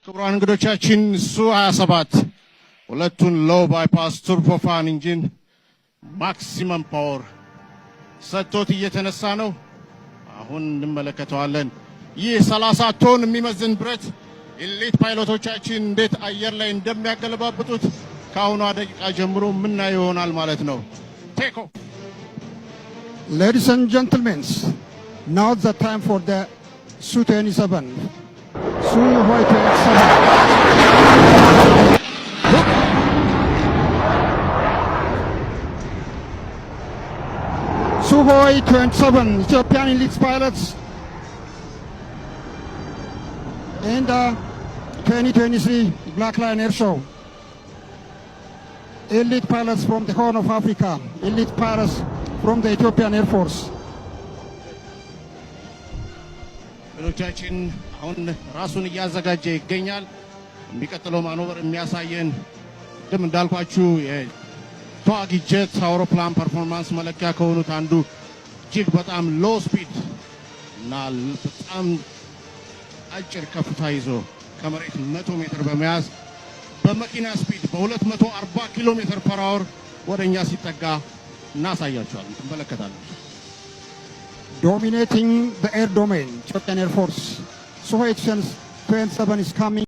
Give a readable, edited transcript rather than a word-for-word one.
ክቡራን እንግዶቻችን ሱ-27 ሁለቱን ሎው ባይፓስ ቱርቦፋን ኢንጂን ማክሲመም ፓወር ሰጥቶት እየተነሳ ነው። አሁን እንመለከተዋለን። ይህ 30 ቶን የሚመዝን ብረት ኤሊት ፓይሎቶቻችን እንዴት አየር ላይ እንደሚያገለባብጡት ከአሁኗ ደቂቃ ጀምሮ ምናየው ይሆናል ማለት ነው። ቴክ ኦፍ። Ladies and gentlemen, now the time for the Su-27. Suhoi 27. Suhoi 27, Ethiopian elite pilots in the 2023 Black Lion Air Show. Elite pilots from the Horn of Africa, elite pilots from the Ethiopian Air Force. ሎቻችን አሁን ራሱን እያዘጋጀ ይገኛል። የሚቀጥለው ማኖቨር የሚያሳየን ደም እንዳልኳችሁ የተዋጊ ጀት አውሮፕላን ፐርፎርማንስ መለኪያ ከሆኑት አንዱ እጅግ በጣም ሎ ስፒድ እና በጣም አጭር ከፍታ ይዞ ከመሬት 100 ሜትር በመያዝ በመኪና ስፒድ በ240 ኪሎ ሜትር ፐር አወር ወደኛ ሲጠጋ እናሳያችኋለን። ትመለከታላችሁ። Dominating the air domain, Ethiopian Air Force. Suhoi 27 is coming.